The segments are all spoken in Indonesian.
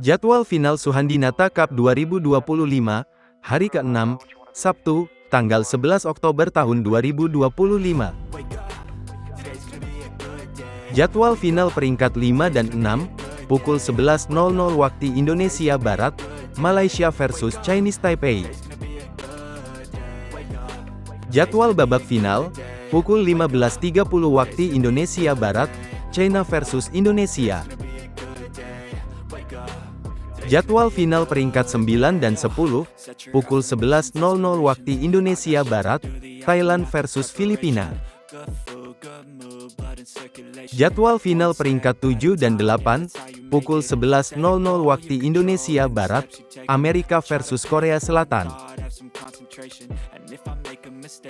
Jadwal final Suhandinata Cup 2025, hari ke-6, Sabtu, tanggal 11 Oktober tahun 2025. Jadwal final peringkat 5 dan 6, pukul 11.00 waktu Indonesia Barat, Malaysia versus Chinese Taipei. Jadwal babak final, pukul 15.30 waktu Indonesia Barat, China versus Indonesia. Jadwal final peringkat 9 dan 10, pukul 11.00 waktu Indonesia Barat, Thailand versus Filipina. Jadwal final peringkat 7 dan 8, pukul 11.00 waktu Indonesia Barat, Amerika versus Korea Selatan.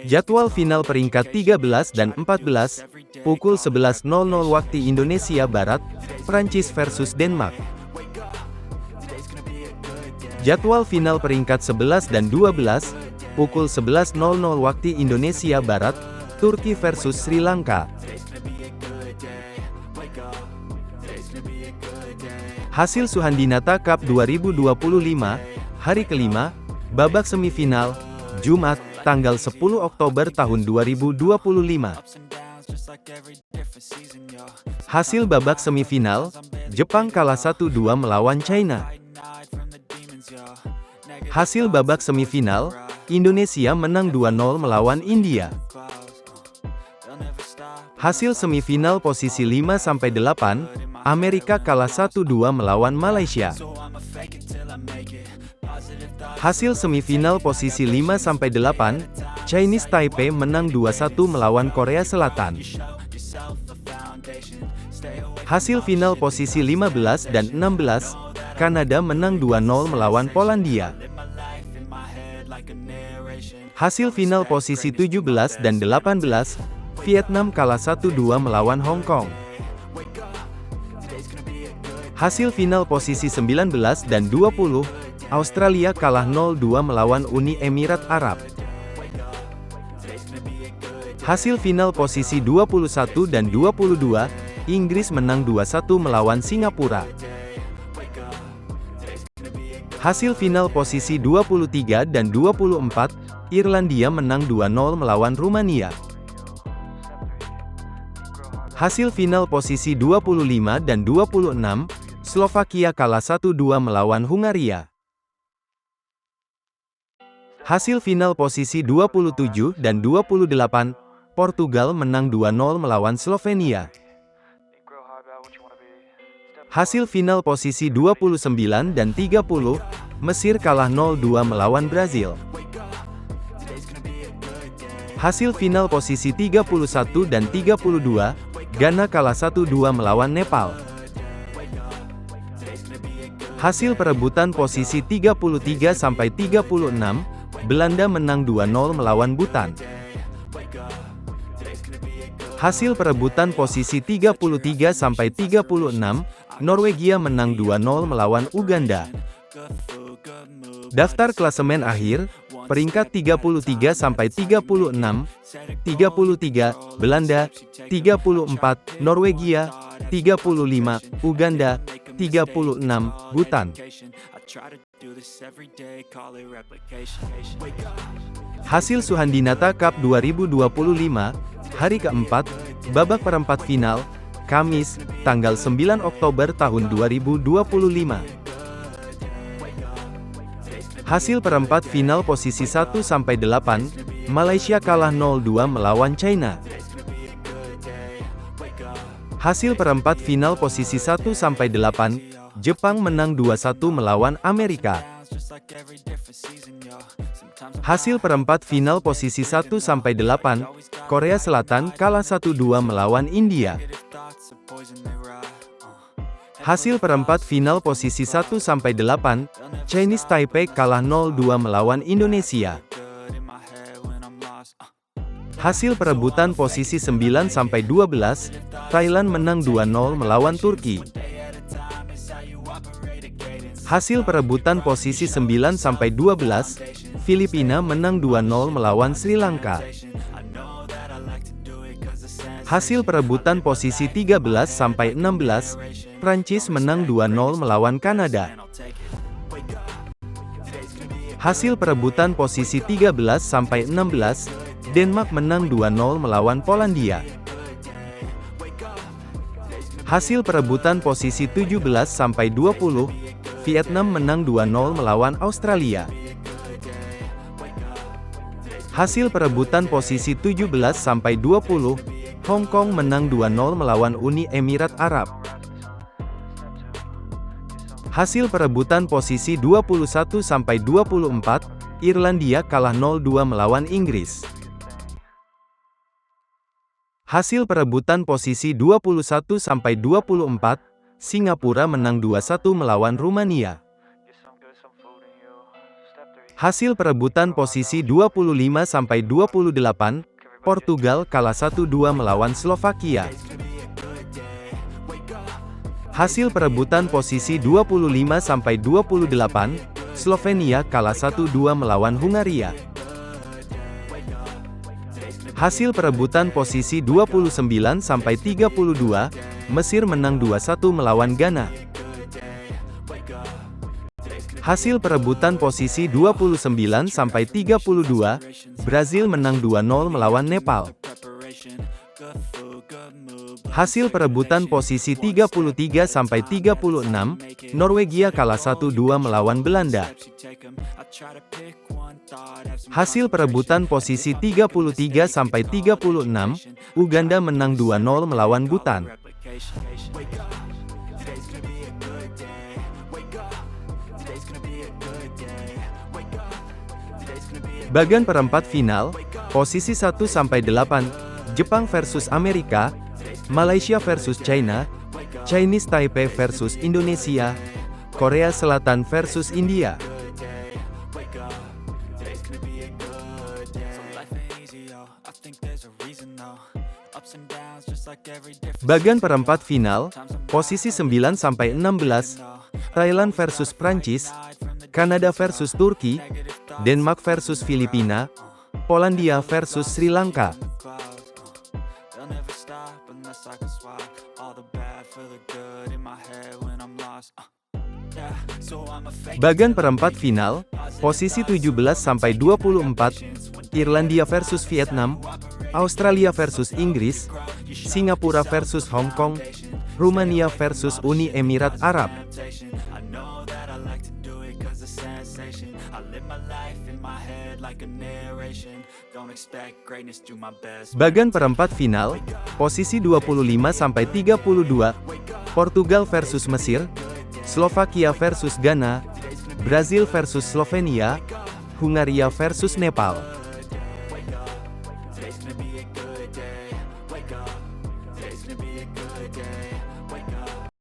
Jadwal final peringkat 13 dan 14, pukul 11.00 waktu Indonesia Barat, Prancis versus Denmark. Jadwal final peringkat 11 dan 12, pukul 11.00 waktu Indonesia Barat, Turki versus Sri Lanka. Hasil Suhandinata Cup 2025, hari kelima, babak semifinal, Jumat, tanggal 10 Oktober tahun 2025. Hasil babak semifinal, Jepang kalah 1-2 melawan China. Hasil babak semifinal, Indonesia menang 2-0 melawan India. Hasil semifinal posisi 5-8, Amerika kalah 1-2 melawan Malaysia. Hasil semifinal posisi 5-8, Chinese Taipei menang 2-1 melawan Korea Selatan. Hasil final posisi 15 dan 16, Kanada menang 2-0 melawan Polandia. Hasil final posisi 17 dan 18, Vietnam kalah 1-2 melawan Hong Kong. Hasil final posisi 19 dan 20, Australia kalah 0-2 melawan Uni Emirat Arab. Hasil final posisi 21 dan 22, Inggris menang 2-1 melawan Singapura. Hasil final posisi 23 dan 24, Irlandia menang 2-0 melawan Rumania. Hasil final posisi 25 dan 26, Slovakia kalah 1-2 melawan Hungaria. Hasil final posisi 27 dan 28, Portugal menang 2-0 melawan Slovenia. Hasil final posisi 29 dan 30, Mesir kalah 0-2 melawan Brazil. Hasil final posisi 31 dan 32, Ghana kalah 1-2 melawan Nepal. Hasil perebutan posisi 33-36, Belanda menang 2-0 melawan Bhutan. Hasil perebutan posisi 33-36, Norwegia menang 2-0 melawan Uganda. Daftar klasemen akhir, peringkat 33-36, 33, Belanda, 34, Norwegia, 35, Uganda, 36, Bhutan. Hasil Suhandinata Cup 2025, hari keempat, babak perempat final, Kamis, tanggal 9 Oktober tahun 2025. Hasil perempat final posisi 1-8, Malaysia kalah 0-2 melawan China. Hasil perempat final posisi 1-8, Jepang menang 2-1 melawan Amerika. Hasil perempat final posisi 1-8, Korea Selatan kalah 1-2 melawan India. Hasil perempat final posisi 1-8, Chinese Taipei kalah 0-2 melawan Indonesia. Hasil perebutan posisi 9-12, Thailand menang 2-0 melawan Turki. Hasil perebutan posisi 9-12, Filipina menang 2-0 melawan Sri Lanka. Hasil perebutan posisi 13-16, Prancis menang 2-0 melawan Kanada. Hasil perebutan posisi 13-16, Denmark menang 2-0 melawan Polandia. Hasil perebutan posisi 17-20, Vietnam menang 2-0 melawan Australia. Hasil perebutan posisi 17-20, Hong Kong menang 2-0 melawan Uni Emirat Arab. Hasil perebutan posisi 21-24, Irlandia kalah 0-2 melawan Inggris. Hasil perebutan posisi 21-24, Singapura menang 2-1 melawan Rumania. Hasil perebutan posisi 25-28, Portugal kalah 1-2 melawan Slovakia. Hasil perebutan posisi 25-28, Slovenia kalah 1-2 melawan Hungaria. Hasil perebutan posisi 29-32, Mesir menang 2-1 melawan Ghana. Hasil perebutan posisi 29-32, Brazil menang 2-0 melawan Nepal. Hasil perebutan posisi 33-36, Norwegia kalah 1-2 melawan Belanda. Hasil perebutan posisi 33-36, Uganda menang 2-0 melawan Bhutan. Bagian perempat final, posisi 1-8, Jepang versus Amerika, Malaysia versus China, Chinese Taipei versus Indonesia, Korea Selatan versus India. Bagian perempat final, posisi 9-16, Thailand versus Prancis, Kanada versus Turki, Denmark versus Filipina, Polandia versus Sri Lanka. Bagian perempat final, posisi 17-24, Irlandia versus Vietnam, Australia versus Inggris, Singapura versus Hong Kong, Rumania versus Uni Emirat Arab. Bagian perempat final, posisi 25-32, Portugal versus Mesir, Slovakia versus Ghana, Brazil versus Slovenia, Hungaria versus Nepal. Today's gonna be a good day. Wake up. Today's gonna be a good day.